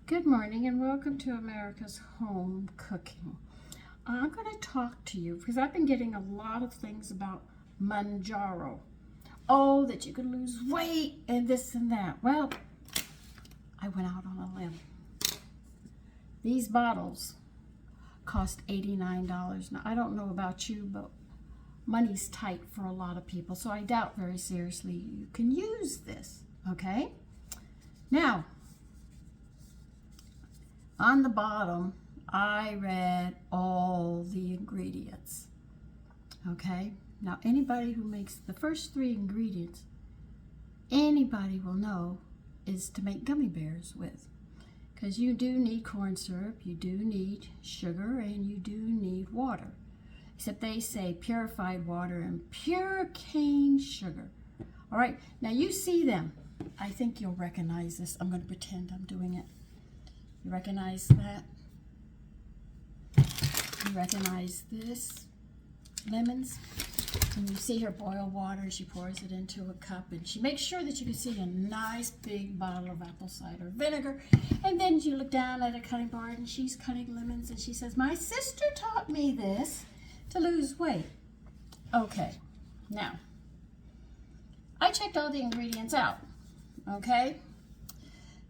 Good morning and welcome to America's Home Cooking. I'm going to talk to you because I've been getting a lot of things about Mounjaro. Oh, that you can lose weight and this and that. Well, I went out on a limb. These bottles cost $89. Now, I don't know about you, but money's tight for a lot of people, so I doubt very seriously you can use this, okay? Now, on the bottom, I read all the ingredients. Okay? Now, anybody who makes the first three ingredients, anybody will know is to make gummy bears with. Because you do need corn syrup, you do need sugar, and you do need water. Except they say purified water and pure cane sugar. All right? Now, you see them. I think you'll recognize this. I'm going to pretend I'm doing it. You recognize that? You recognize this? Lemons? And you see her boil water, she pours it into a cup, and she makes sure that you can see a nice big bottle of apple cider vinegar. And then you look down at a cutting board, and she's cutting lemons, and she says, "My sister taught me this to lose weight." Okay, now, I checked all the ingredients out, okay?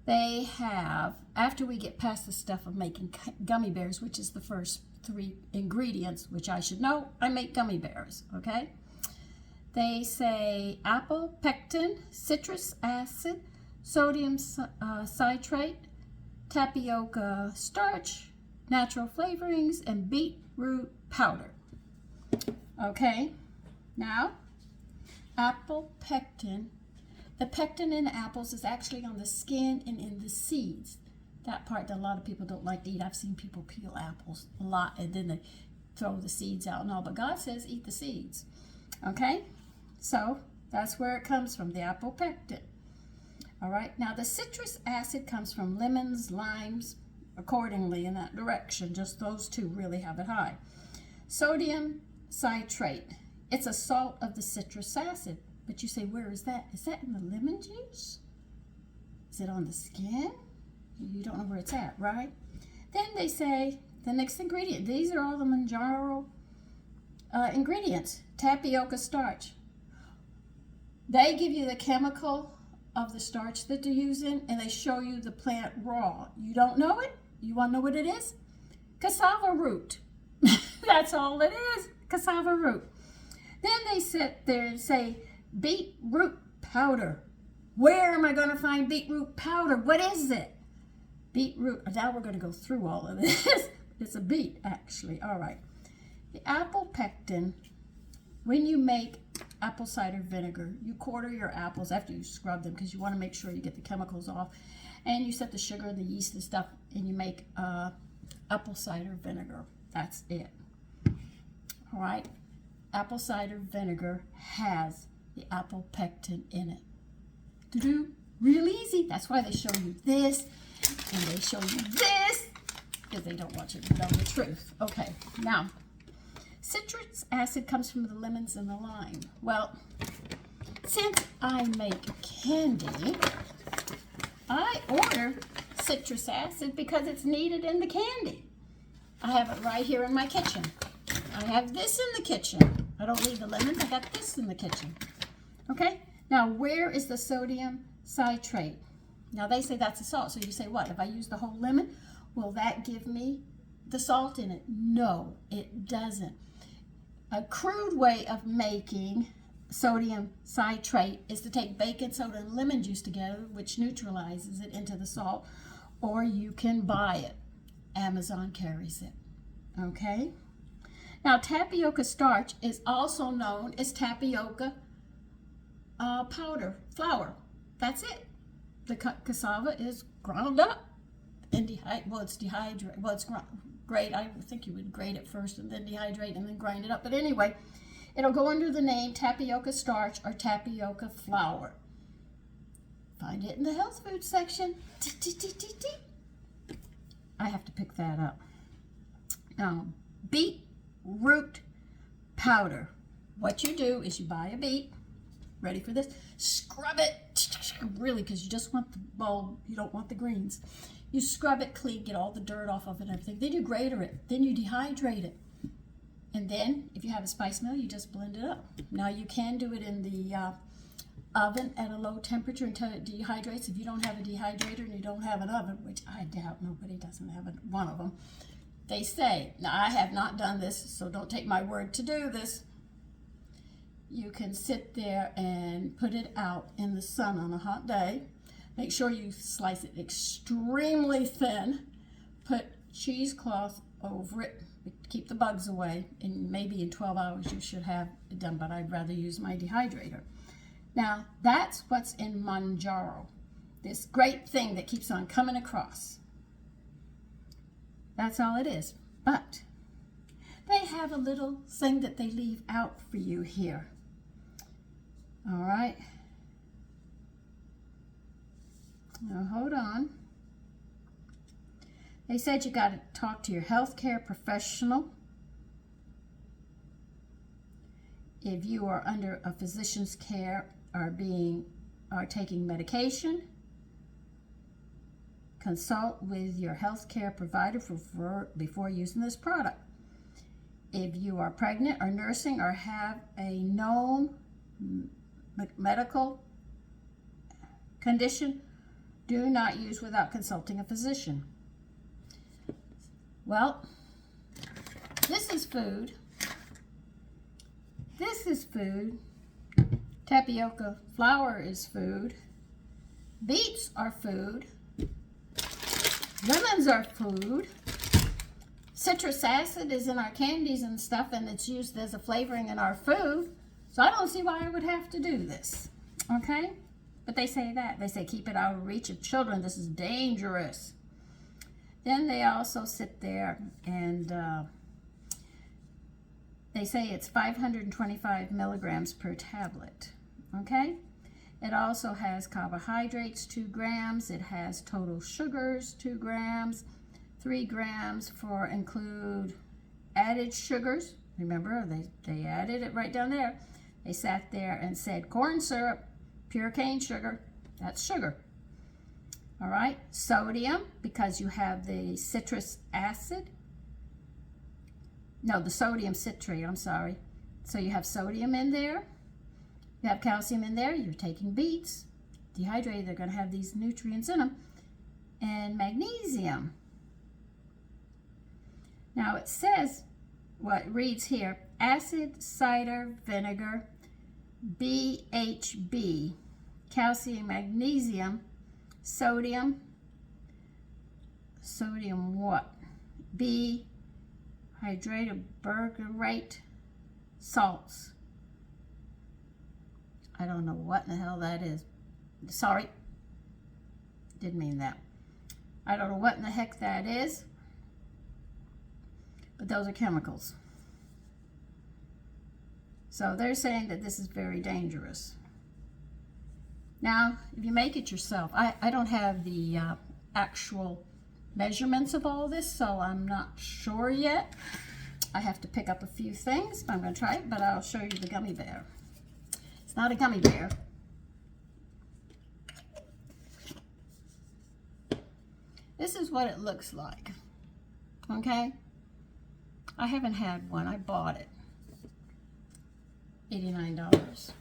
They have, after we get past the stuff of making gummy bears, which is the first three ingredients, which I should know, I make gummy bears, okay? They say apple pectin, citrus acid, sodium citrate, tapioca starch, natural flavorings, and beetroot powder. Okay, now, apple pectin. The pectin in apples is actually on the skin and in the seeds. That part that a lot of people don't like to eat. I've seen people peel apples a lot and then they throw the seeds out and all. But God says eat the seeds. Okay? So that's where it comes from, the apple pectin. All right? Now the citrus acid comes from lemons, limes, accordingly in that direction. Just those two really have it high. Sodium citrate. It's a salt of the citrus acid. But you say, where is that? Is that in the lemon juice? Is it on the skin? You don't know where it's at, right? Then they say, the next ingredient. These are all the Mounjaro ingredients. Tapioca starch. They give you the chemical of the starch that they're using, and they show you the plant raw. You don't know it? You want to know what it is? Cassava root. That's all it is, cassava root. Then they sit there and say, beetroot powder. Where am I going to find beetroot powder? What is it? Beetroot. Now we're going to go through all of this. It's a beet, actually. All right. The apple pectin, when you make apple cider vinegar, you quarter your apples after you scrub them because you want to make sure you get the chemicals off. And you set the sugar, the yeast, and stuff, and you make apple cider vinegar. That's it. All right. Apple cider vinegar has the apple pectin in it. Do-do. Real easy. That's why they show you this and they show you this because they don't want you to know the truth. Okay, now, citrus acid comes from the lemons and the lime. Well, since I make candy, I order citrus acid because it's needed in the candy. I have it right here in my kitchen. I have this in the kitchen. I don't need the lemons. I got this in the kitchen. Okay? Now, where is the sodium citrate? Now, they say that's a salt. So you say, what? If I use the whole lemon, will that give me the salt in it? No, it doesn't. A crude way of making sodium citrate is to take baking soda and lemon juice together, which neutralizes it into the salt, or you can buy it. Amazon carries it. Okay? Now, tapioca starch is also known as tapioca powder, flour. That's it. The cassava is ground up and it's dehydrated. Well, it's great. I think you would grate it first and then dehydrate and then grind it up. But anyway, it'll go under the name tapioca starch or tapioca flour. Find it in the health food section. I have to pick that up. Beetroot powder. What you do is you buy a beet. Ready for this? Scrub it really, because you just want the bulb. You don't want the greens. You scrub it clean, get all the dirt off of it and everything. Then you grater it. Then you dehydrate it. And then, if you have a spice mill, you just blend it up. Now, you can do it in the oven at a low temperature until it dehydrates. If you don't have a dehydrator and you don't have an oven, which I doubt nobody doesn't have one of them, they say, now I have not done this, so don't take my word to do this. You can sit there and put it out in the sun on a hot day. Make sure you slice it extremely thin. Put cheesecloth over it, keep the bugs away, and maybe in 12 hours you should have it done, but I'd rather use my dehydrator. Now, that's what's in Mounjaro, this great thing that keeps on coming across. That's all it is. But they have a little thing that they leave out for you here. All right. Now, hold on. They said you got to talk to your healthcare professional. If you are under a physician's care or taking medication, consult with your healthcare provider before using this product. If you are pregnant or nursing or have a known medical condition, do not use without consulting a physician. Well, this is food. This is food. Tapioca flour is food. Beets are food. Lemons are food. Citrus acid is in our candies and stuff, and it's used as a flavoring in our food. So I don't see why I would have to do this. Okay? But they say that. They say keep it out of reach of children. This is dangerous. Then they also sit there and they say it's 525 milligrams per tablet. Okay? It also has carbohydrates, 2 grams. It has total sugars, 2 grams. 3 grams for include added sugars. Remember, they added it right down there. They sat there and said corn syrup, pure cane sugar, that's sugar. All right, sodium, because you have the citrus acid. No, the sodium citrate, I'm sorry. So you have sodium in there. You have calcium in there. You're taking beets. Dehydrated, they're going to have these nutrients in them. And magnesium. Now it says, what reads here, acid cider vinegar, BHB, calcium, magnesium, sodium what? B, hydrated bergerate, salts. I don't know what in the hell that is. Sorry, didn't mean that. I don't know what in the heck that is, but those are chemicals. So they're saying that this is very dangerous. Now, if you make it yourself, I don't have the actual measurements of all this, so I'm not sure yet. I have to pick up a few things, but I'm going to try it, but I'll show you the gummy bear. It's not a gummy bear. This is what it looks like. Okay? I haven't had one. I bought it. $89.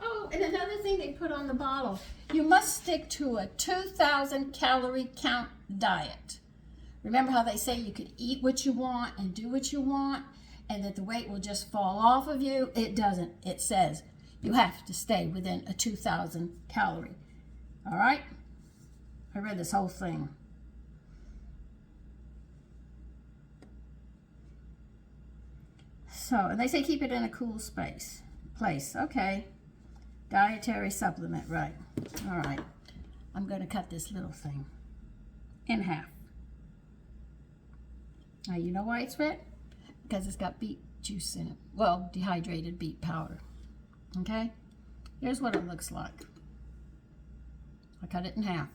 Oh, and another thing they put on the bottle. You must stick to a 2,000 calorie count diet. Remember how they say you could eat what you want and do what you want and that the weight will just fall off of you? It doesn't. It says you have to stay within a 2,000 calorie. All right? I read this whole thing. So, and they say keep it in a cool place. Okay. Dietary supplement, right. All right. I'm going to cut this little thing in half. Now, you know why it's red? Because it's got beet juice in it. Well, dehydrated beet powder. Okay? Here's what it looks like. I cut it in half.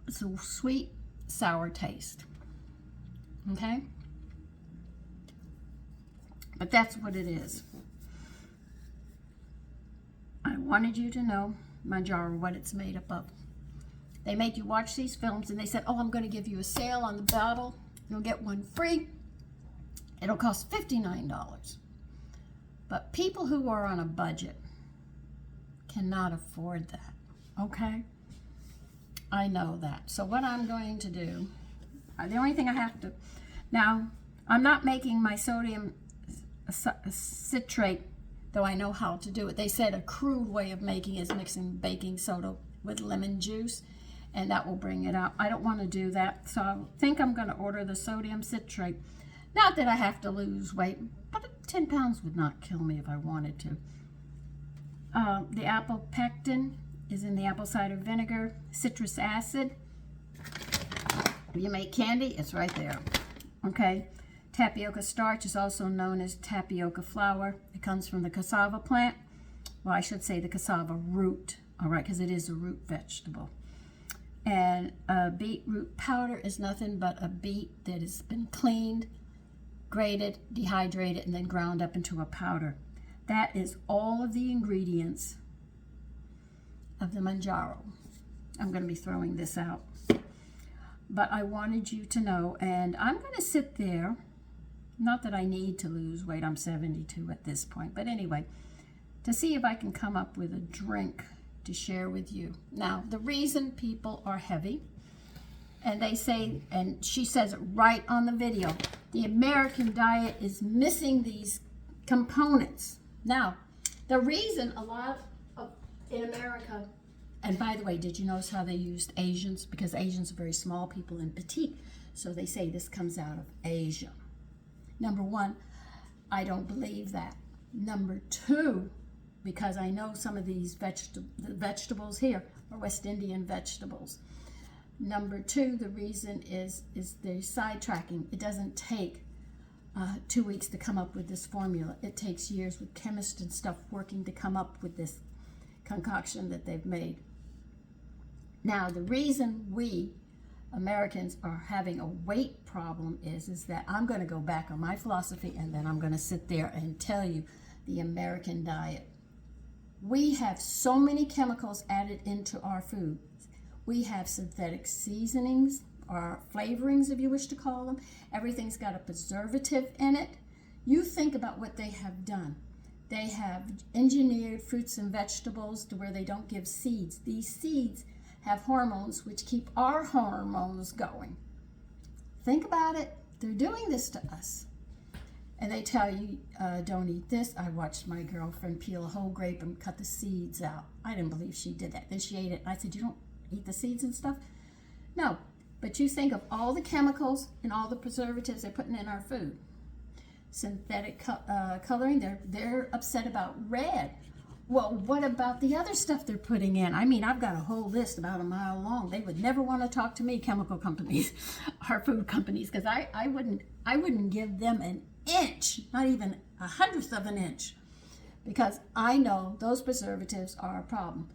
It's a sweet, sour taste. Okay? But that's what it is. I wanted you to know, Mounjaro, what it's made up of. They made you watch these films and they said, oh, I'm going to give you a sale on the bottle. You'll get one free. It'll cost $59. But people who are on a budget cannot afford that, okay? I know that. So what I'm going to do, the only thing I have to, now, I'm not making my sodium citrate, though I know how to do it. They said a crude way of making is mixing baking soda with lemon juice, and that will bring it out. I don't want to do that, so I think I'm going to order the sodium citrate. Not that I have to lose weight, but 10 pounds would not kill me if I wanted to. The apple pectin is in the apple cider vinegar. Citrus acid. If you make candy, it's right there. Okay. Tapioca starch is also known as tapioca flour. It comes from the cassava plant. Well, I should say the cassava root. All right, because it is a root vegetable. And beetroot powder is nothing but a beet that has been cleaned, grated, dehydrated, and then ground up into a powder. That is all of the ingredients of the Mounjaro. I'm going to be throwing this out. But I wanted you to know, and I'm going to sit there. Not that I need to lose weight. I'm 72 at this point. But anyway, to see if I can come up with a drink to share with you. Now, the reason people are heavy, and they say, and she says it right on the video, the American diet is missing these components. Now, the reason a lot of, in America, and by the way, did you notice how they used Asians? Because Asians are very small people and petite, so they say this comes out of Asia. Number one, I don't believe that. Number two, because I know some of these vegetables here are West Indian vegetables. Number two, the reason is they're sidetracking. It doesn't take 2 weeks to come up with this formula. It takes years with chemists and stuff working to come up with this concoction that they've made. Now, the reason we Americans are having a weight problem is that I'm going to go back on my philosophy, and then I'm going to sit there and tell you the American diet. We have so many chemicals added into our food. We have synthetic seasonings, or flavorings, if you wish to call them. Everything's got a preservative in it. You think about what they have done. They have engineered fruits and vegetables to where they don't give seeds. These seeds have hormones which keep our hormones going. Think about it. They're doing this to us. And they tell you, don't eat this. I watched my girlfriend peel a whole grape and cut the seeds out. I didn't believe she did that. Then she ate it. I said, you don't eat the seeds and stuff? No. But you think of all the chemicals and all the preservatives they're putting in our food. Synthetic coloring, they're upset about red. Well, what about the other stuff they're putting in? I mean, I've got a whole list about a mile long. They would never want to talk to me, chemical companies, or food companies, because I wouldn't give them an inch, not even 1/100th of an inch, because I know those preservatives are a problem.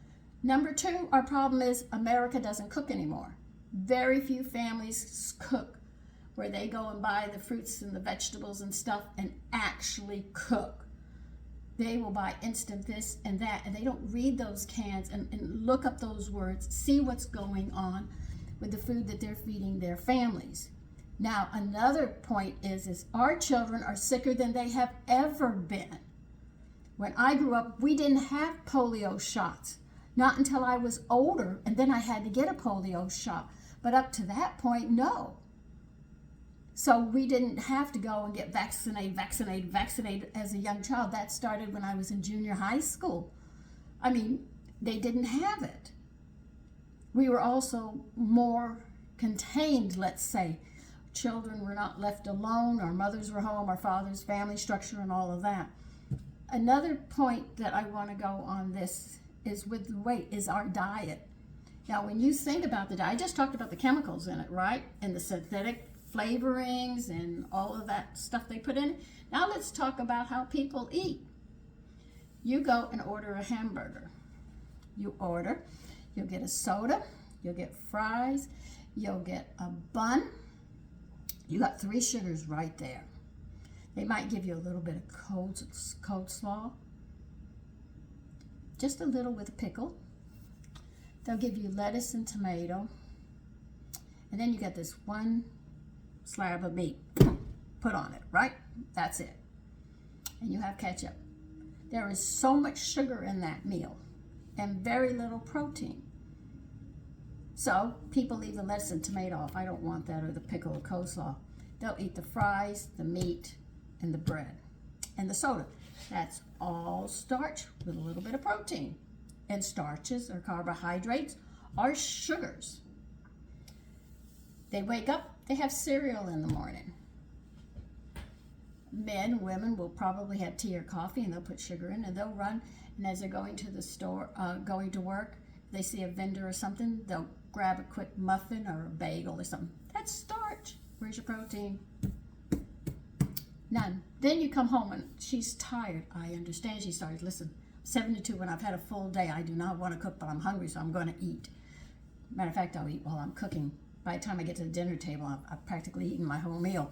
Number two, our problem is America doesn't cook anymore. Very few families cook where they go and buy the fruits and the vegetables and stuff and actually cook. They will buy instant this and that, and they don't read those cans and look up those words, see what's going on with the food that they're feeding their families. Now, another point is our children are sicker than they have ever been. When I grew up, we didn't have polio shots. Not until I was older, and then I had to get a polio shot. But up to that point, no. So we didn't have to go and get vaccinated as a young child. That started when I was in junior high school. I mean, they didn't have it. We were also more contained, let's say. Children were not left alone. Our mothers were home, our father's family structure, and all of that. Another point that I want to go on this is with the weight, is our diet. Now, when you think about the diet, I just talked about the chemicals in it, right? And the synthetic flavorings and all of that stuff they put in it. Now let's talk about how people eat. You go and order a hamburger. You'll get a soda, you'll get fries, you'll get a bun. You got 3 sugars right there. They might give you a little bit of coleslaw, just a little with a pickle. They'll give you lettuce and tomato. And then you got this 1 slab of meat put on it, right? That's it. And you have ketchup. There is so much sugar in that meal and very little protein. So people leave the lettuce and tomato off. I don't want that, or the pickle or coleslaw. They'll eat the fries, the meat, and the bread, and the soda. That's all starch with a little bit of protein. And starches or carbohydrates are sugars. They wake up, they have cereal in the morning. Men, women will probably have tea or coffee, and they'll put sugar in, and they'll run, and as they're going to the store, going to work, they see a vendor or something, they'll grab a quick muffin or a bagel or something. That's starch. Where's your protein? None. Then you come home and she's tired. I understand she's tired. Listen, 72 when I've had a full day. I do not want to cook, but I'm hungry, so I'm going to eat. Matter of fact, I'll eat while I'm cooking. By the time I get to the dinner table, I've practically eaten my whole meal.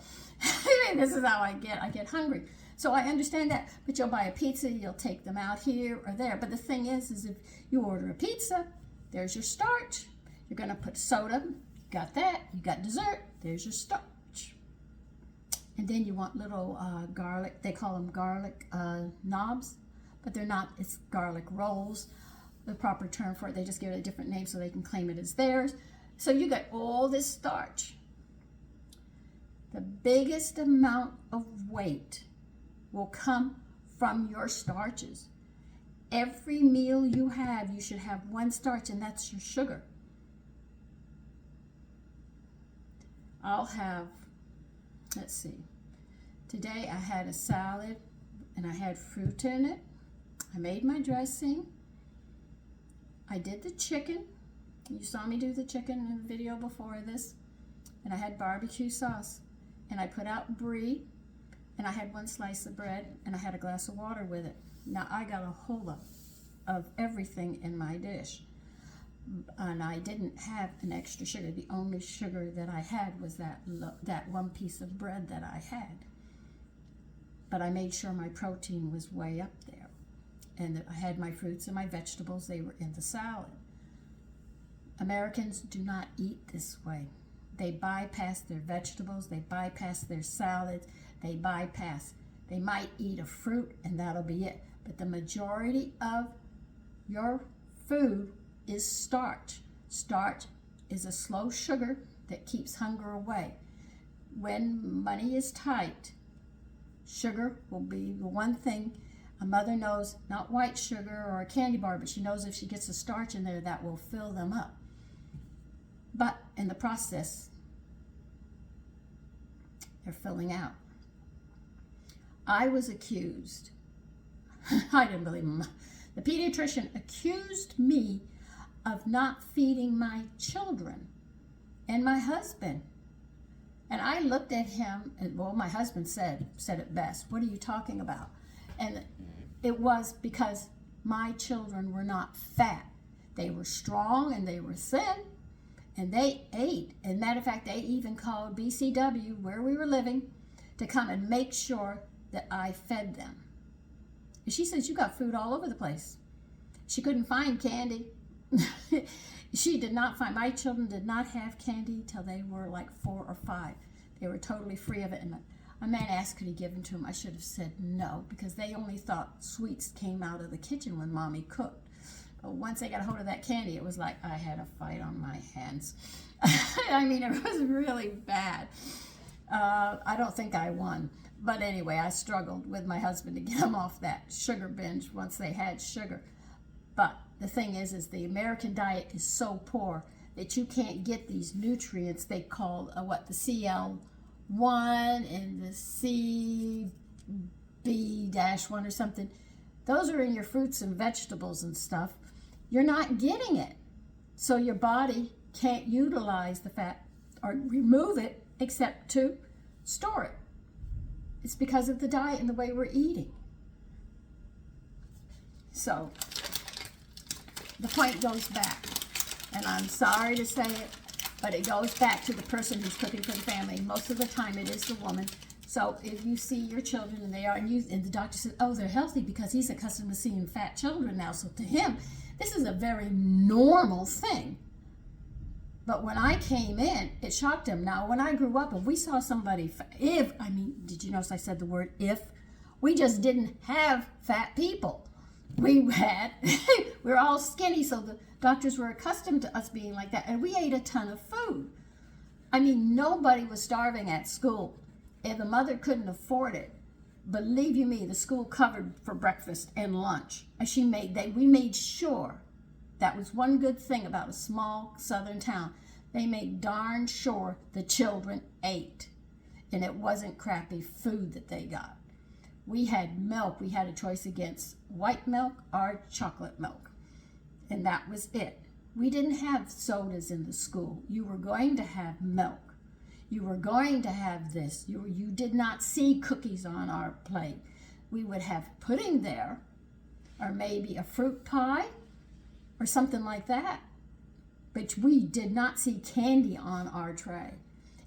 This is how I get hungry. So I understand that, but you'll buy a pizza, you'll take them out here or there. But the thing is if you order a pizza, there's your starch. You're going to put soda, you got that. You got dessert, there's your starch. And then you want little garlic, they call them garlic knobs, but they're not, it's garlic rolls, the proper term for it. They just give it a different name so they can claim it as theirs. So you got all this starch. The biggest amount of weight will come from your starches. Every meal you have, you should have 1 starch, and that's your sugar. I'll have, let's see, today I had a salad and I had fruit in it. I made my dressing. I did the chicken. You saw me do the chicken in the video before this. And I had barbecue sauce. And I put out brie. And I had 1 slice of bread. And I had a glass of water with it. Now I got a whole lot of everything in my dish. And I didn't have an extra sugar. The only sugar that I had was that 1 piece of bread that I had. But I made sure my protein was way up there. And that I had my fruits and my vegetables. They were in the salad. Americans do not eat this way. They bypass their vegetables. They bypass their salads. They might eat a fruit and that'll be it. But the majority of your food is starch. Starch is a slow sugar that keeps hunger away. When money is tight, sugar will be the one thing a mother knows, not white sugar or a candy bar, but she knows if she gets the starch in there, that will fill them up. But in the process, they're filling out. I was accused. I didn't believe him. The pediatrician accused me of not feeding my children and my husband. And I looked at him, and well, my husband said it best. What are you talking about? And it was because my children were not fat. They were strong and they were thin, and they ate. And matter of fact, they even called BCW, where we were living, to come and make sure that I fed them. And she says, you got food all over the place. She couldn't find candy. She did not find, my children did not have candy till they were like 4 or 5. They were totally free of it. And a man asked, could he give them to them? I should have said no, because they only thought sweets came out of the kitchen when mommy cooked. But once they got a hold of that candy, it was like I had a fight on my hands. I mean, it was really bad. I don't think I won. But anyway, I struggled with my husband to get them off that sugar binge once they had sugar. But the thing is the American diet is so poor that you can't get these nutrients they call, the CL1 and the CB-1 or something. Those are in your fruits and vegetables and stuff. You're not getting it. So your body can't utilize the fat or remove it except to store it. It's because of the diet and the way we're eating. So the point goes back. And I'm sorry to say it, but it goes back to the person who's cooking for the family. Most of the time it is the woman. So if you see your children and they are, and the doctor says, oh, they're healthy because he's accustomed to seeing fat children now. So to him, this is a very normal thing. But when I came in, it shocked him. Now, when I grew up, if we saw somebody, did you notice I said the word if? We just didn't have fat people. We were all skinny, so the doctors were accustomed to us being like that. And we ate a ton of food. I mean, nobody was starving at school. If the mother couldn't afford it, believe you me, the school covered for breakfast and lunch. And we made sure, that was one good thing about a small southern town. They made darn sure the children ate. And it wasn't crappy food that they got. We had milk. We had a choice against white milk or chocolate milk. And that was it. We didn't have sodas in the school. You were going to have milk. You were going to have this. You did not see cookies on our plate. We would have pudding there, or maybe a fruit pie, or something like that. But we did not see candy on our tray.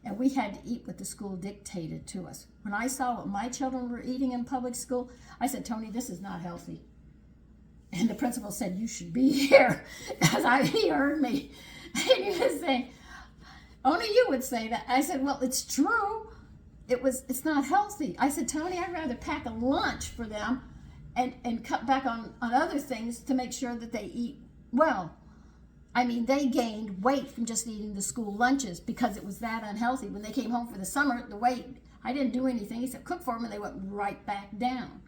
And we had to eat what the school dictated to us. When I saw what my children were eating in public school, I said, Tony, this is not healthy. And the principal said, you should be here. Because he heard me. And he was saying, only you would say that. I said, well, it's true. It's not healthy. I said, Tony, I'd rather pack a lunch for them and cut back on other things to make sure that they eat well. I mean, they gained weight from just eating the school lunches because it was that unhealthy. When they came home for the summer, the weight, I didn't do anything except cook for them, and they went right back down.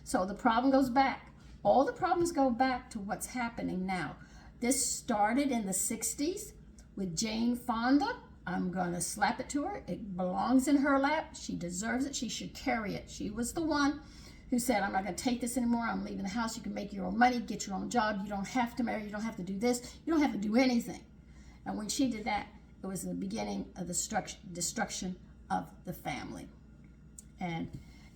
So the problem goes back. All the problems go back to what's happening now. This started in the 60s with Jane Fonda. I'm going to slap it to her. It belongs in her lap. She deserves it. She should carry it. She was the one who said, I'm not going to take this anymore. I'm leaving the house. You can make your own money, get your own job. You don't have to marry. You don't have to do this. You don't have to do anything. And when she did that, it was the beginning of the destruction of the family. And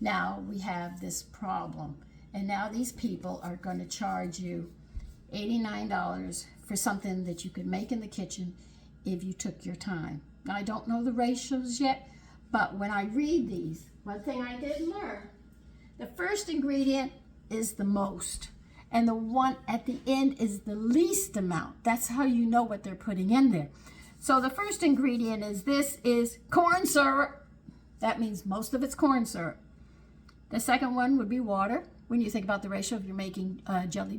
now we have this problem. And now these people are going to charge you $89 for something that you could make in the kitchen if you took your time. Now, I don't know the ratios yet, but when I read these, one thing I did learn, the first ingredient is the most, and the one at the end is the least amount. That's how you know what they're putting in there. So the first ingredient is corn syrup. That means most of it's corn syrup. The second one would be water. When you think about the ratio, if you're making gummy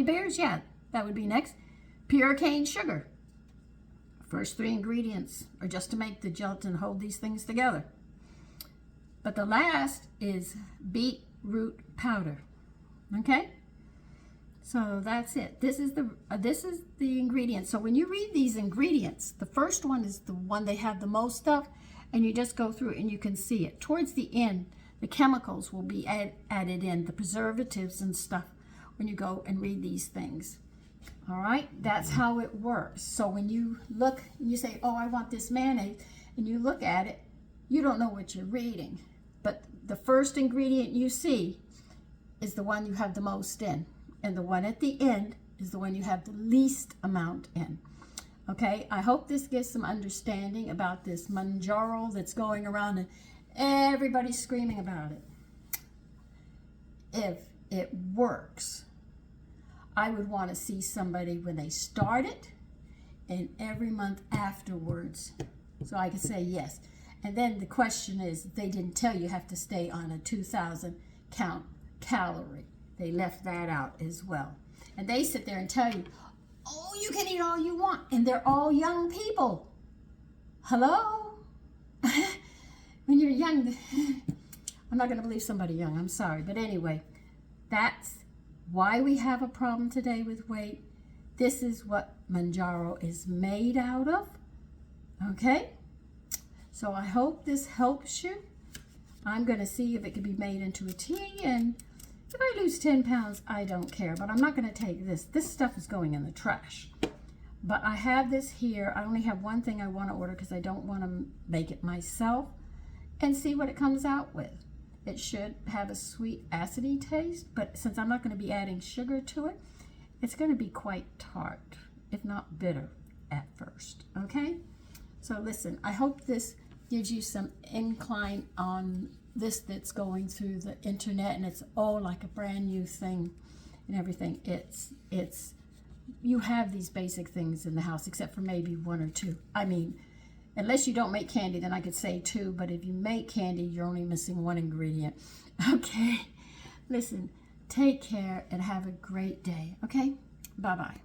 bears, yeah, that would be next. Pure cane sugar. First three ingredients are just to make the gelatin hold these things together. But the last is beetroot powder. Okay? So that's it. This is the ingredient. So when you read these ingredients, the first one is the one they have the most of, and you just go through and you can see it. Towards the end, the chemicals will be added in, the preservatives and stuff, when you go and read these things. All right? That's how it works. So when you look and you say, oh, I want this mayonnaise, and you look at it, you don't know what you're reading. But the first ingredient you see is the one you have the most in. And the one at the end is the one you have the least amount in. Okay? I hope this gives some understanding about this Mounjaro that's going around and everybody's screaming about it. If it works, I would want to see somebody when they start it and every month afterwards, so I could say yes. And then the question is, they didn't tell you have to stay on a 2,000 count calorie. They left that out as well. And they sit there and tell you, oh, you can eat all you want. And they're all young people. Hello? When you're young, I'm not going to believe somebody young. I'm sorry. But anyway, that's why we have a problem today with weight. This is what Mounjaro is made out of. Okay? So I hope this helps you. I'm going to see if it can be made into a tea, and if I lose 10 pounds, I don't care, but I'm not going to take this. This stuff is going in the trash. But I have this here. I only have one thing I want to order because I don't want to make it myself, and see what it comes out with. It should have a sweet, acidy taste, but since I'm not going to be adding sugar to it, It's going to be quite tart, if not bitter at first, okay? So listen, I hope this gives you some incline on this that's going through the internet, and it's all like a brand new thing and everything. It's you have these basic things in the house, except for maybe one or two. I mean, unless you don't make candy, then I could say two, but if you make candy, you're only missing one ingredient. Okay, listen, take care and have a great day, okay? Bye-bye.